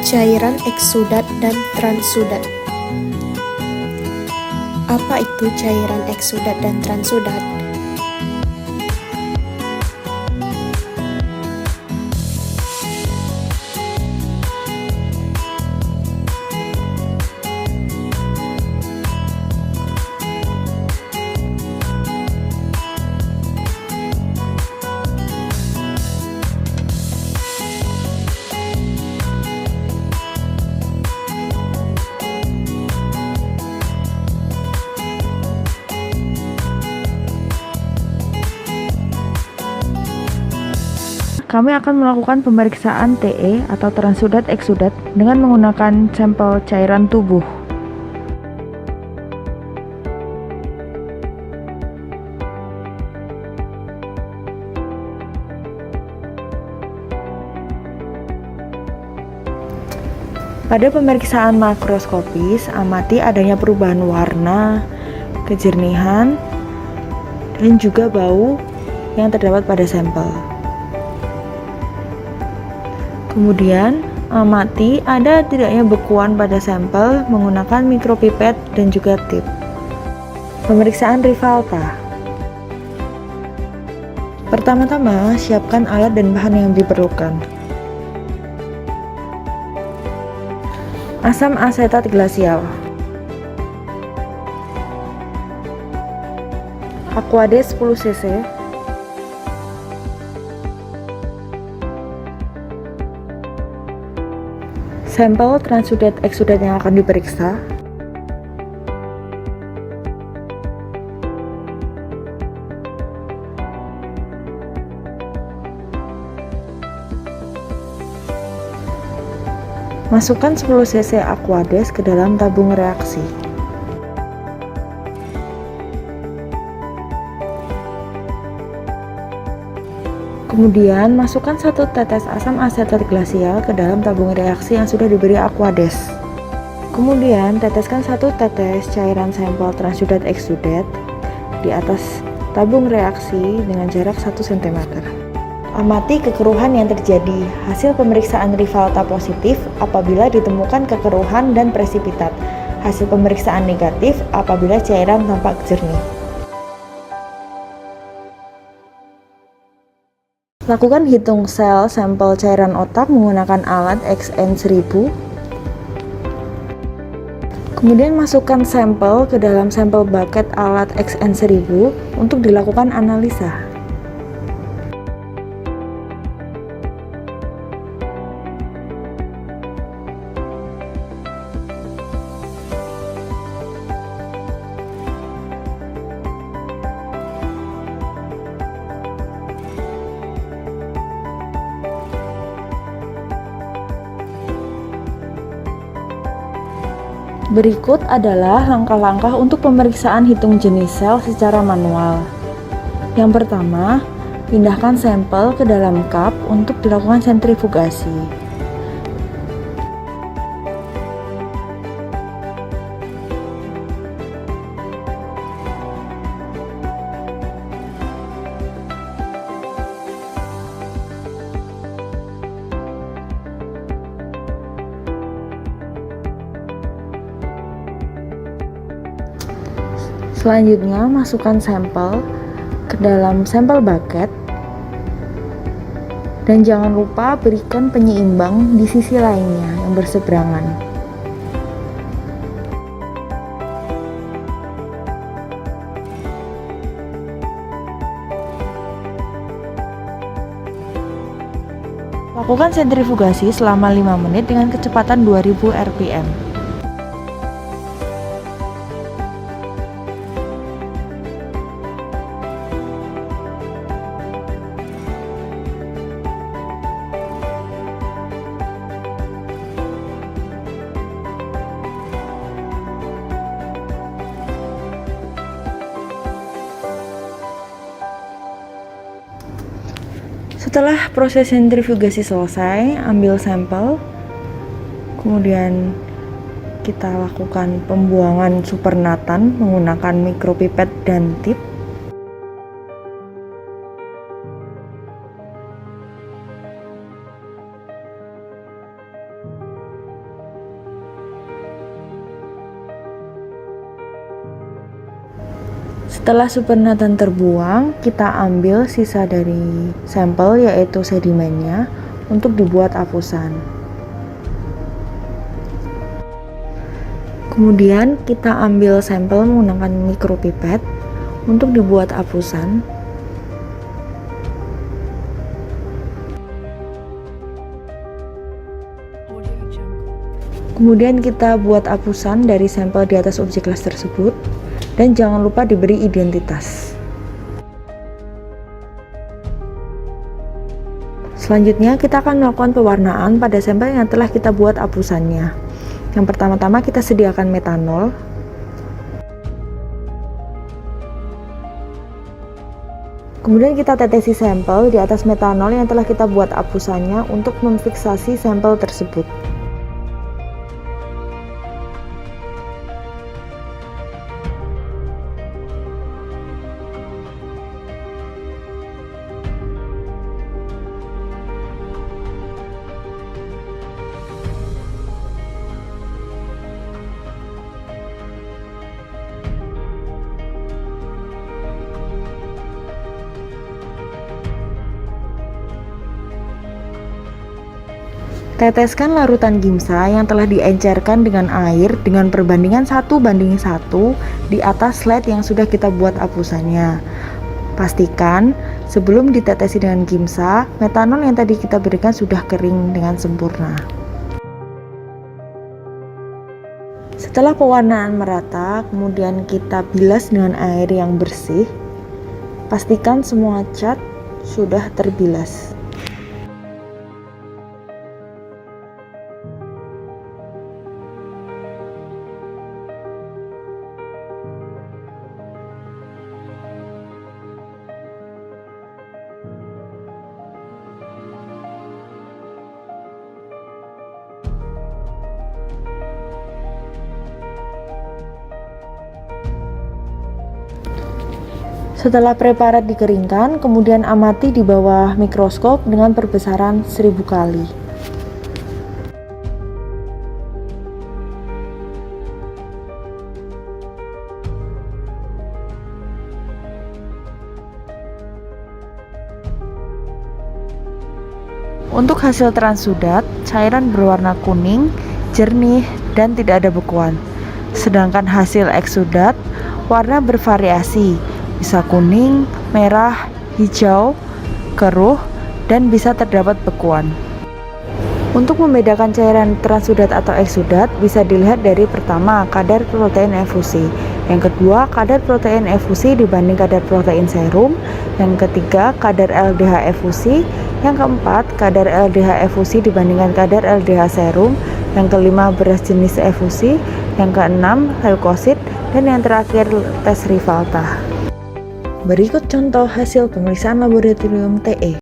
Cairan eksudat dan transudat. Apa itu cairan eksudat dan transudat? Kami akan melakukan pemeriksaan TE atau transudat eksudat dengan menggunakan sampel cairan tubuh. Pada pemeriksaan makroskopis, amati adanya perubahan warna, kejernihan, dan juga bau yang terdapat pada sampel. Kemudian, amati ada tidaknya bekuan pada sampel menggunakan mikropipet dan juga tip. Pemeriksaan Rivalta. Pertama-tama, siapkan alat dan bahan yang diperlukan. Asam asetat glasial, Aquades 10 cc, sampel transudat eksudat yang akan diperiksa, masukkan 10 cc Aquades ke dalam tabung reaksi. Kemudian, masukkan 1 tetes asam asetat glasial ke dalam tabung reaksi yang sudah diberi Aquades. Kemudian, teteskan 1 tetes cairan sampel transudat eksudat di atas tabung reaksi dengan jarak 1 cm. Amati kekeruhan yang terjadi. Hasil pemeriksaan Rivalta positif apabila ditemukan kekeruhan dan presipitat. Hasil pemeriksaan negatif apabila cairan tampak jernih. Lakukan hitung sel sampel cairan otak menggunakan alat XN1000. Kemudian masukkan sampel ke dalam sampel bucket alat XN1000 untuk dilakukan analisa. Berikut adalah langkah-langkah untuk pemeriksaan hitung jenis sel secara manual. Yang pertama, pindahkan sampel ke dalam cup untuk dilakukan sentrifugasi. Selanjutnya, masukkan sampel ke dalam sampel bucket dan jangan lupa berikan penyeimbang di sisi lainnya yang berseberangan. Lakukan sentrifugasi selama 5 menit dengan kecepatan 2000 rpm. Setelah proses sentrifugasi selesai, ambil sampel, kemudian kita lakukan pembuangan supernatan menggunakan mikropipet dan tip. Setelah supernatant terbuang, kita ambil sisa dari sampel yaitu sedimennya untuk dibuat apusan. Kemudian kita ambil sampel menggunakan mikropipet untuk dibuat apusan. Kemudian kita buat apusan dari sampel di atas objek kelas tersebut, dan jangan lupa diberi identitas. Selanjutnya kita akan melakukan pewarnaan pada sampel yang telah kita buat apusannya. Yang pertama-tama kita sediakan metanol. Kemudian kita tetesi sampel di atas metanol yang telah kita buat apusannya untuk memfiksasi sampel tersebut. Teteskan larutan gimsa yang telah diencerkan dengan air dengan perbandingan 1:1 di atas slide yang sudah kita buat apusannya. Pastikan sebelum ditetesi dengan gimsa, metanol yang tadi kita berikan sudah kering dengan sempurna. Setelah pewarnaan merata, kemudian kita bilas dengan air yang bersih. Pastikan semua cat sudah terbilas. Setelah preparat dikeringkan, kemudian amati di bawah mikroskop dengan perbesaran 1000 kali. Untuk hasil transudat, cairan berwarna kuning, jernih, dan tidak ada bekuan. Sedangkan hasil eksudat, warna bervariasi, bisa kuning, merah, hijau, keruh, dan bisa terdapat bekuan. Untuk membedakan cairan transudat atau eksudat bisa dilihat dari pertama, kadar protein efusi, yang kedua, kadar protein efusi dibanding kadar protein serum, yang ketiga, kadar LDH efusi, yang keempat, kadar LDH efusi dibandingkan kadar LDH serum, yang kelima, beras jenis efusi, yang keenam, leukosit, dan yang terakhir, tes Rivalta. Berikut contoh hasil pemeriksaan laboratorium TE.